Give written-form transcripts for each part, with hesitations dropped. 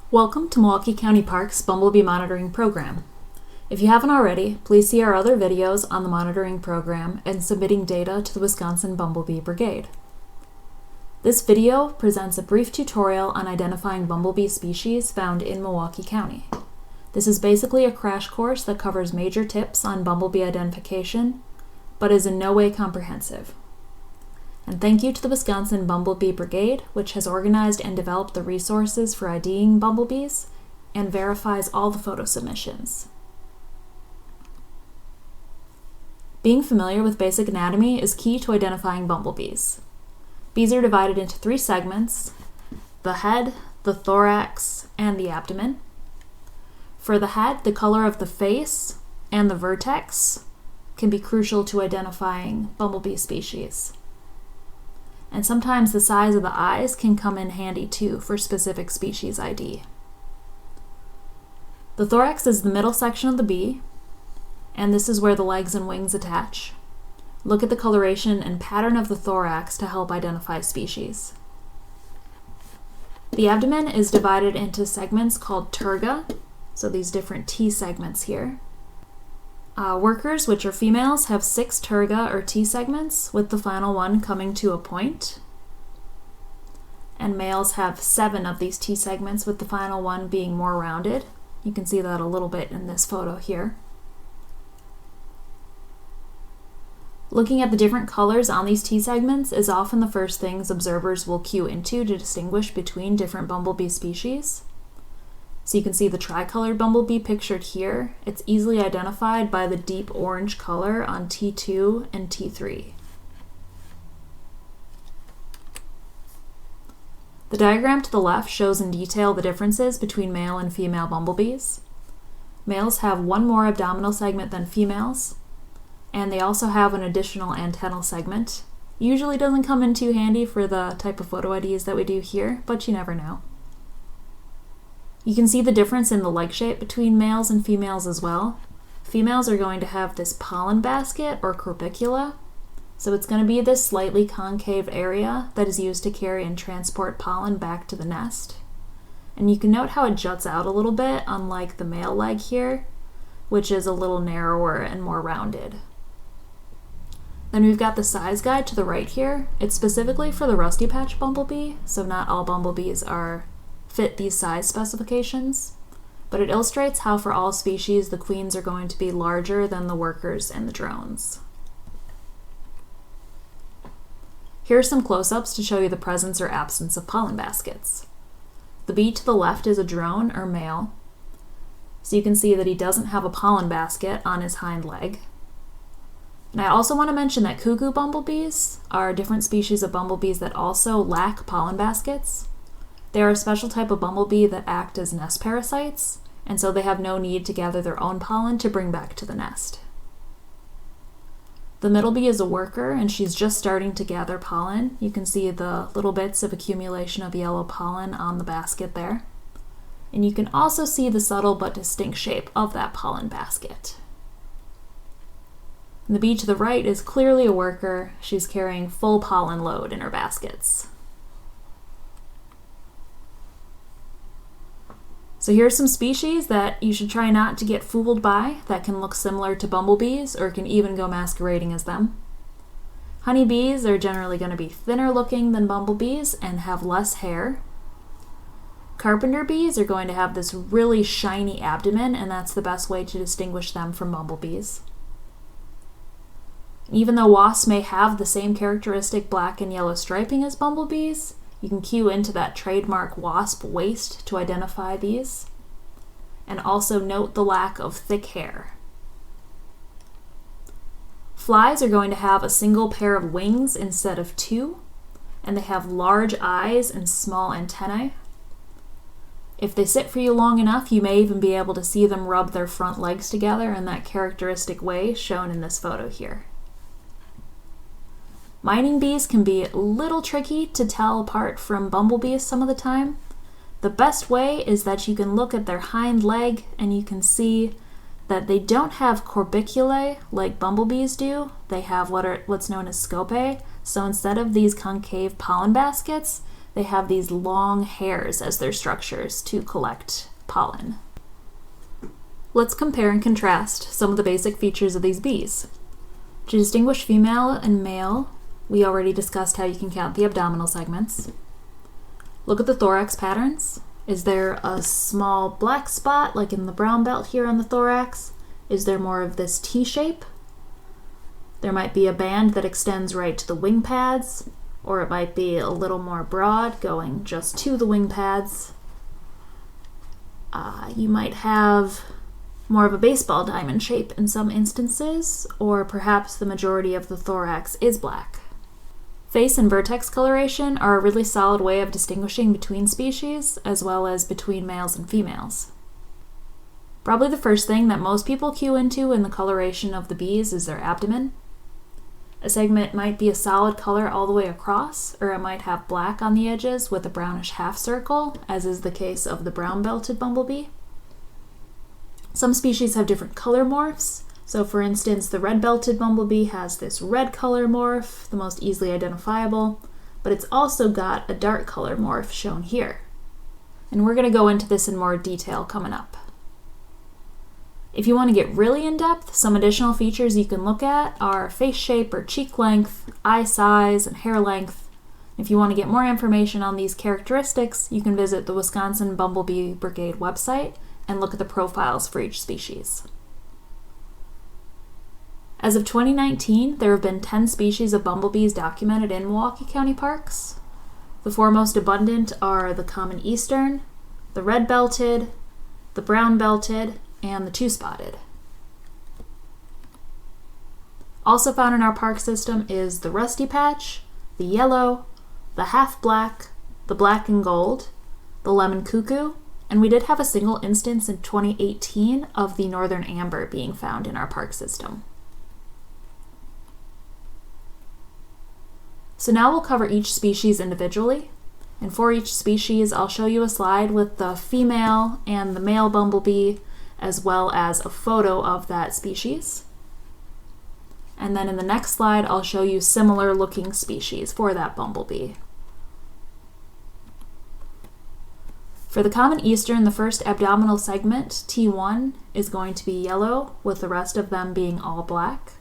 Welcome to Milwaukee County Parks Bumblebee Monitoring Program. If you haven't already, please see our other videos on the monitoring program and submitting data to the Wisconsin Bumblebee Brigade. This video presents a brief tutorial on identifying bumblebee species found in Milwaukee County. This is basically a crash course that covers major tips on bumblebee identification, but is in no way comprehensive. And thank you to the Wisconsin Bumblebee Brigade, which has organized and developed the resources for IDing bumblebees and verifies all the photo submissions. Being familiar with basic anatomy is key to identifying bumblebees. Bees are divided into three segments: the head, the thorax, and the abdomen. For the head, the color of the face and the vertex can be crucial to identifying bumblebee species. And sometimes the size of the eyes can come in handy too for specific species ID. The thorax is the middle section of the bee, and this is where the legs and wings attach. Look at the coloration and pattern of the thorax to help identify species. The abdomen is divided into segments called terga, so these different T segments here. Workers, which are females, have 6 terga or T segments, with the final one coming to a point. And males have 7 of these T segments, with the final one being more rounded. You can see that a little bit in this photo here. Looking at the different colors on these T segments is often the first things observers will cue into to distinguish between different bumblebee species. So you can see the tricolored bumblebee pictured here. It's easily identified by the deep orange color on T2 and T3. The diagram to the left shows in detail the differences between male and female bumblebees. Males have one more abdominal segment than females, and they also have an additional antennal segment. Usually doesn't come in too handy for the type of photo IDs that we do here, but you never know. You can see the difference in the leg shape between males and females as well. Females are going to have this pollen basket or corbicula, so it's going to be this slightly concave area that is used to carry and transport pollen back to the nest. And you can note how it juts out a little bit, unlike the male leg here, which is a little narrower and more rounded. Then we've got the size guide to the right here. It's specifically for the rusty patch bumblebee, so not all bumblebees fit these size specifications, but it illustrates how for all species the queens are going to be larger than the workers and the drones. Here are some close-ups to show you the presence or absence of pollen baskets. The bee to the left is a drone or male, so you can see that he doesn't have a pollen basket on his hind leg. And I also want to mention that cuckoo bumblebees are different species of bumblebees that also lack pollen baskets. They are a special type of bumblebee that act as nest parasites, and so they have no need to gather their own pollen to bring back to the nest. The middle bee is a worker, and she's just starting to gather pollen. You can see the little bits of accumulation of yellow pollen on the basket there. And you can also see the subtle but distinct shape of that pollen basket. And the bee to the right is clearly a worker. She's carrying full pollen load in her baskets. So here are some species that you should try not to get fooled by that can look similar to bumblebees or can even go masquerading as them. Honeybees are generally going to be thinner looking than bumblebees and have less hair. Carpenter bees are going to have this really shiny abdomen, and that's the best way to distinguish them from bumblebees. Even though wasps may have the same characteristic black and yellow striping as bumblebees, you can cue into that trademark wasp waist to identify these, and also note the lack of thick hair. Flies are going to have a single pair of wings instead of 2, and they have large eyes and small antennae. If they sit for you long enough, you may even be able to see them rub their front legs together in that characteristic way shown in this photo here. Mining bees can be a little tricky to tell apart from bumblebees some of the time. The best way is that you can look at their hind leg and you can see that they don't have corbiculae like bumblebees do. They have what's known as scopae. So instead of these concave pollen baskets, they have these long hairs as their structures to collect pollen. Let's compare and contrast some of the basic features of these bees. To distinguish female and male, we already discussed how you can count the abdominal segments. Look at the thorax patterns. Is there a small black spot like in the brown belt here on the thorax? Is there more of this T shape? There might be a band that extends right to the wing pads, or it might be a little more broad going just to the wing pads. You might have more of a baseball diamond shape in some instances, or perhaps the majority of the thorax is black. Face and vertex coloration are a really solid way of distinguishing between species, as well as between males and females. Probably the first thing that most people cue into in the coloration of the bees is their abdomen. A segment might be a solid color all the way across, or it might have black on the edges with a brownish half circle, as is the case of the brown-belted bumblebee. Some species have different color morphs. So for instance, the red-belted bumblebee has this red color morph, the most easily identifiable, but it's also got a dark color morph shown here. And we're going to go into this in more detail coming up. If you want to get really in-depth, some additional features you can look at are face shape or cheek length, eye size, and hair length. If you want to get more information on these characteristics, you can visit the Wisconsin Bumblebee Brigade website and look at the profiles for each species. As of 2019, there have been 10 species of bumblebees documented in Milwaukee County parks. The four most abundant are the common eastern, the red-belted, the brown-belted, and the two-spotted. Also found in our park system is the rusty patch, the yellow, the half-black, the black and gold, the lemon cuckoo, and we did have a single instance in 2018 of the northern amber being found in our park system. So now we'll cover each species individually, and for each species I'll show you a slide with the female and the male bumblebee, as well as a photo of that species. And then in the next slide I'll show you similar looking species for that bumblebee. For the common eastern, the first abdominal segment, T1, is going to be yellow, with the rest of them being all black.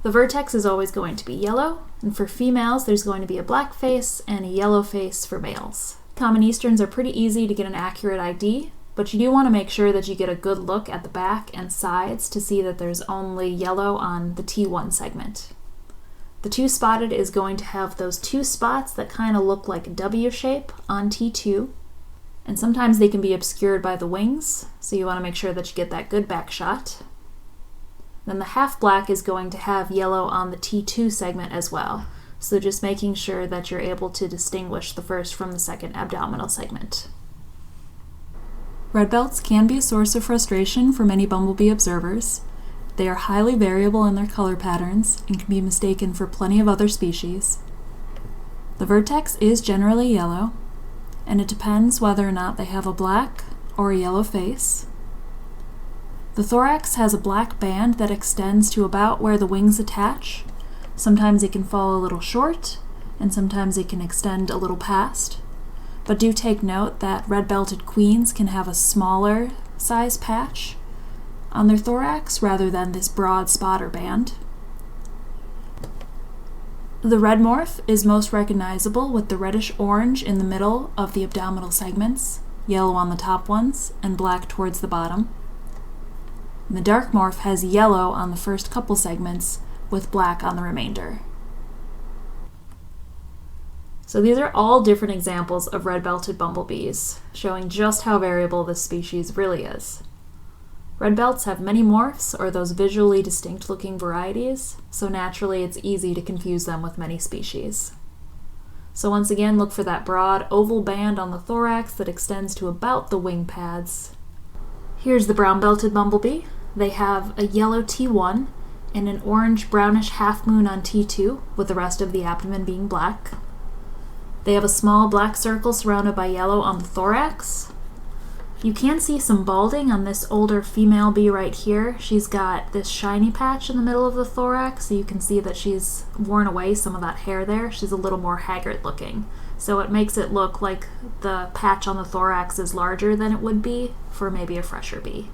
The vertex is always going to be yellow, and for females there's going to be a black face and a yellow face for males. Common easterns are pretty easy to get an accurate ID, but you do want to make sure that you get a good look at the back and sides to see that there's only yellow on the T1 segment. The two-spotted is going to have those two spots that kind of look like a W shape on T2, and sometimes they can be obscured by the wings, so you want to make sure that you get that good back shot. Then the half-black is going to have yellow on the T2 segment as well, so just making sure that you're able to distinguish the first from the second abdominal segment. Red belts can be a source of frustration for many bumblebee observers. They are highly variable in their color patterns and can be mistaken for plenty of other species. The vertex is generally yellow, and it depends whether or not they have a black or a yellow face. The thorax has a black band that extends to about where the wings attach. Sometimes it can fall a little short, and sometimes it can extend a little past. But do take note that red-belted queens can have a smaller size patch on their thorax rather than this broad spotter band. The red morph is most recognizable with the reddish-orange in the middle of the abdominal segments, yellow on the top ones, and black towards the bottom. And the dark morph has yellow on the first couple segments with black on the remainder. So these are all different examples of red-belted bumblebees, showing just how variable this species really is. Red belts have many morphs, or those visually distinct-looking varieties, so naturally it's easy to confuse them with many species. So once again, look for that broad oval band on the thorax that extends to about the wing pads. Here's the brown-belted bumblebee. They have a yellow T1 and an orange-brownish half-moon on T2, with the rest of the abdomen being black. They have a small black circle surrounded by yellow on the thorax. You can see some balding on this older female bee right here. She's got this shiny patch in the middle of the thorax, so you can see that she's worn away some of that hair there. She's a little more haggard looking. So it makes it look like the patch on the thorax is larger than it would be for maybe a fresher bee.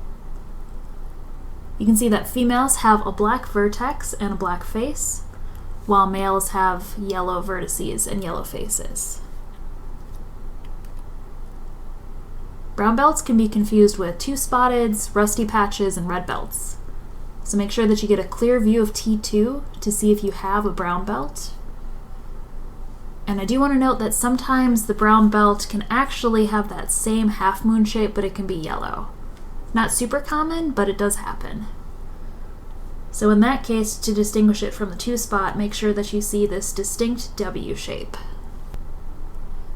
You can see that females have a black vertex and a black face, while males have yellow vertices and yellow faces. Brown belts can be confused with two-spotteds, rusty patches, and red belts. So make sure that you get a clear view of T2 to see if you have a brown belt. And I do want to note that sometimes the brown belt can actually have that same half moon shape, but it can be yellow. Not super common, but it does happen. So in that case, to distinguish it from the two-spot, make sure that you see this distinct W shape.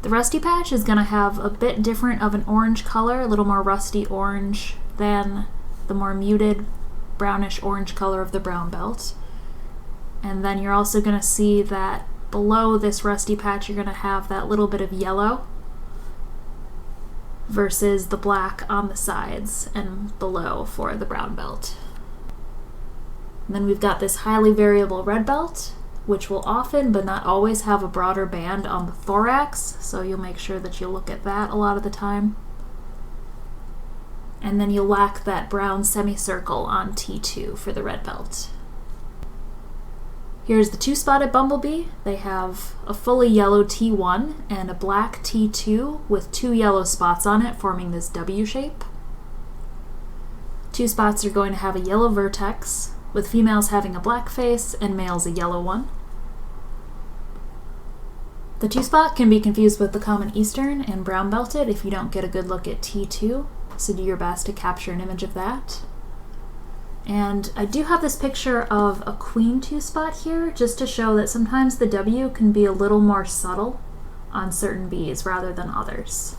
The rusty patch is going to have a bit different of an orange color, a little more rusty orange than the more muted brownish orange color of the brown belt. And then you're also going to see that below this rusty patch you're going to have that little bit of yellow versus the black on the sides and below for the brown belt. And then we've got this highly variable red belt, which will often but not always have a broader band on the thorax, so you'll make sure that you look at that a lot of the time. And then you'll lack that brown semicircle on T2 for the red belt. Here's the two-spotted bumblebee. They have a fully yellow T1 and a black T2 with two yellow spots on it, forming this W shape. Two spots are going to have a yellow vertex, with females having a black face and males a yellow one. The two-spot can be confused with the common eastern and brown-belted if you don't get a good look at T2, so do your best to capture an image of that. And I do have this picture of a queen two-spot here, just to show that sometimes the W can be a little more subtle on certain bees rather than others.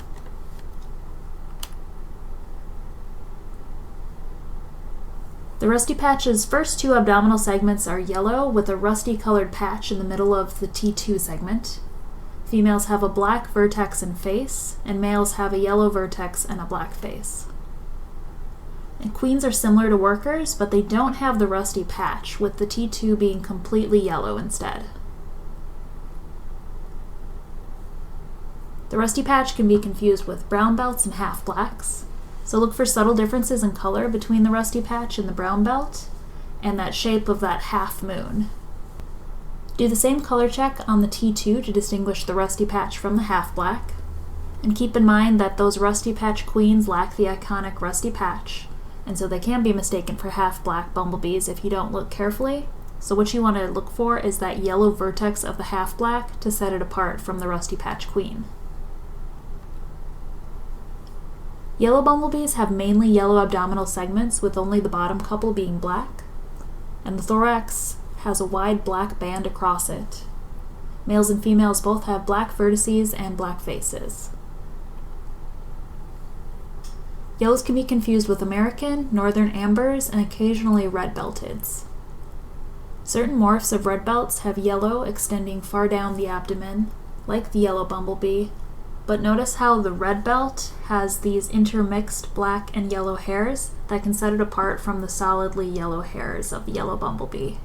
The rusty patch's first two abdominal segments are yellow with a rusty colored patch in the middle of the T2 segment. Females have a black vertex and face, and males have a yellow vertex and a black face. And queens are similar to workers, but they don't have the rusty patch, with the T2 being completely yellow instead. The rusty patch can be confused with brown belts and half blacks, so look for subtle differences in color between the rusty patch and the brown belt, and that shape of that half moon. Do the same color check on the T2 to distinguish the rusty patch from the half black, and keep in mind that those rusty patch queens lack the iconic rusty patch, and so they can be mistaken for half-black bumblebees if you don't look carefully. So what you want to look for is that yellow vertex of the half-black to set it apart from the rusty patch queen. Yellow bumblebees have mainly yellow abdominal segments with only the bottom couple being black, and the thorax has a wide black band across it. Males and females both have black vertices and black faces. Yellows can be confused with American, northern ambers, and occasionally red-belteds. Certain morphs of red belts have yellow extending far down the abdomen, like the yellow bumblebee, but notice how the red belt has these intermixed black and yellow hairs that can set it apart from the solidly yellow hairs of the yellow bumblebee.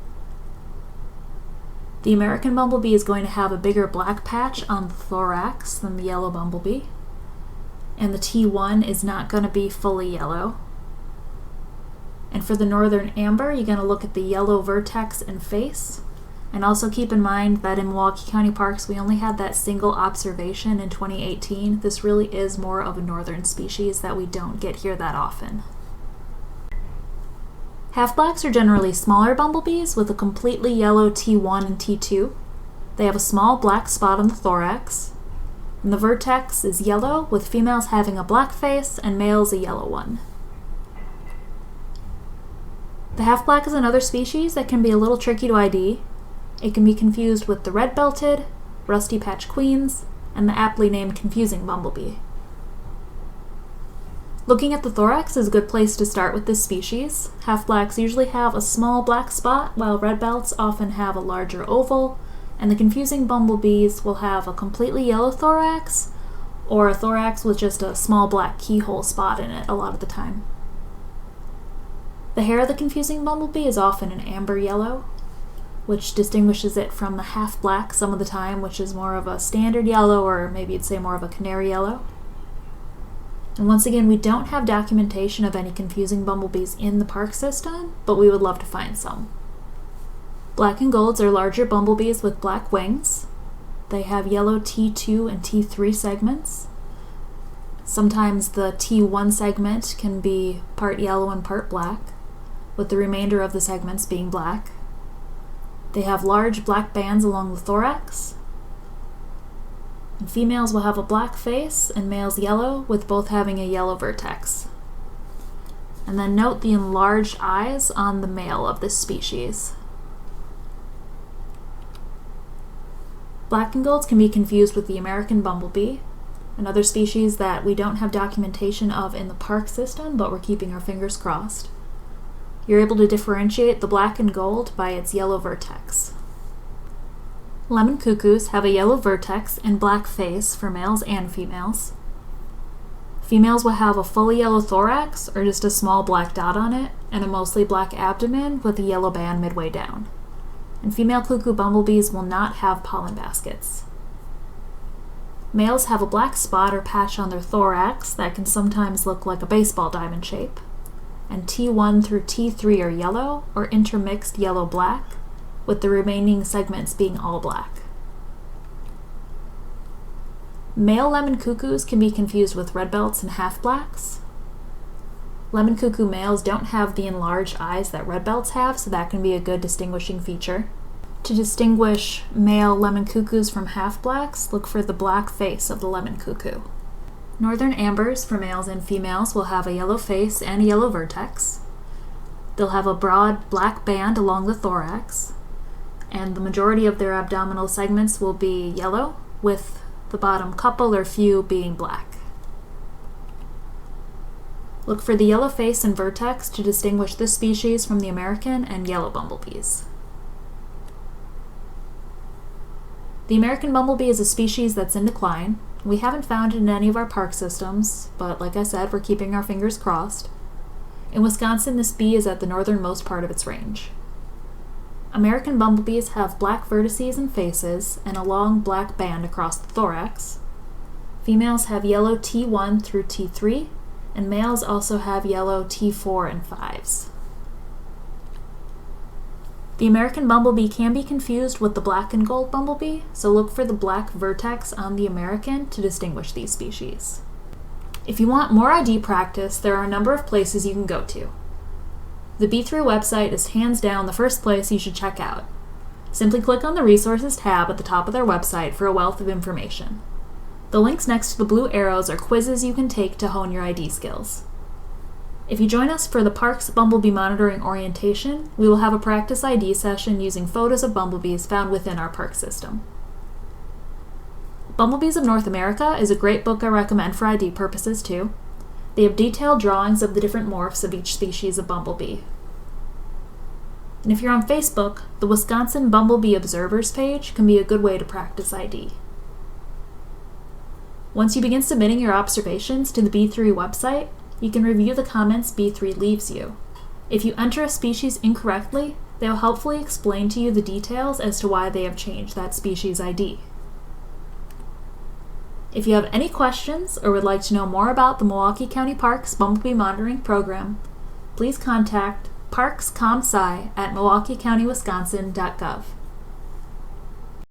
The American bumblebee is going to have a bigger black patch on the thorax than the yellow bumblebee, and the T1 is not going to be fully yellow. And for the northern amber, you're going to look at the yellow vertex and face. And also keep in mind that in Milwaukee County Parks, we only had that single observation in 2018. This really is more of a northern species that we don't get here that often. Half-blacks are generally smaller bumblebees with a completely yellow T1 and T2. They have a small black spot on the thorax, and the vertex is yellow, with females having a black face and males a yellow one. The half-black is another species that can be a little tricky to ID. It can be confused with the red-belted, rusty patch queens, and the aptly named confusing bumblebee. Looking at the thorax is a good place to start with this species. Half-blacks usually have a small black spot, while red belts often have a larger oval, and the confusing bumblebees will have a completely yellow thorax, or a thorax with just a small black keyhole spot in it a lot of the time. The hair of the confusing bumblebee is often an amber yellow, which distinguishes it from the half black some of the time, which is more of a standard yellow, or maybe you'd say more of a canary yellow. And once again, we don't have documentation of any confusing bumblebees in the park system, but we would love to find some. Black and golds are larger bumblebees with black wings. They have yellow T2 and T3 segments. Sometimes the T1 segment can be part yellow and part black, with the remainder of the segments being black. They have large black bands along the thorax. And females will have a black face and males yellow, with both having a yellow vertex. And then note the enlarged eyes on the male of this species. Black and golds can be confused with the American bumblebee, another species that we don't have documentation of in the park system, but we're keeping our fingers crossed. You're able to differentiate the black and gold by its yellow vertex. Lemon cuckoos have a yellow vertex and black face for males and females. Females will have a fully yellow thorax, or just a small black dot on it, and a mostly black abdomen with a yellow band midway down. And female cuckoo bumblebees will not have pollen baskets. Males have a black spot or patch on their thorax that can sometimes look like a baseball diamond shape. And T1 through T3 are yellow or intermixed yellow-black, with the remaining segments being all black. Male lemon cuckoos can be confused with red belts and half-blacks. Lemon cuckoo males don't have the enlarged eyes that red belts have, so that can be a good distinguishing feature. To distinguish male lemon cuckoos from half-blacks, look for the black face of the lemon cuckoo. Northern ambers for males and females will have a yellow face and a yellow vertex. They'll have a broad black band along the thorax, and the majority of their abdominal segments will be yellow, with the bottom couple or few being black. Look for the yellow face and vertex to distinguish this species from the American and yellow bumblebees. The American bumblebee is a species that's in decline. We haven't found it in any of our park systems, but like I said, we're keeping our fingers crossed. In Wisconsin, this bee is at the northernmost part of its range. American bumblebees have black vertices and faces and a long black band across the thorax. Females have yellow T1 through T3, and males also have yellow T4 and 5s. The American bumblebee can be confused with the black and gold bumblebee, so look for the black vertex on the American to distinguish these species. If you want more ID practice, there are a number of places you can go to. The B3 website is hands down the first place you should check out. Simply click on the Resources tab at the top of their website for a wealth of information. The links next to the blue arrows are quizzes you can take to hone your ID skills. If you join us for the Parks Bumblebee Monitoring Orientation, we will have a practice ID session using photos of bumblebees found within our park system. Bumblebees of North America is a great book I recommend for ID purposes too. They have detailed drawings of the different morphs of each species of bumblebee. And if you're on Facebook, the Wisconsin Bumblebee Observers page can be a good way to practice ID. Once you begin submitting your observations to the B3 website, you can review the comments B3 leaves you. If you enter a species incorrectly, they will helpfully explain to you the details as to why they have changed that species ID. If you have any questions or would like to know more about the Milwaukee County Parks Bumblebee Monitoring Program, please contact parkscomsci@milwaukeecountywisconsin.gov.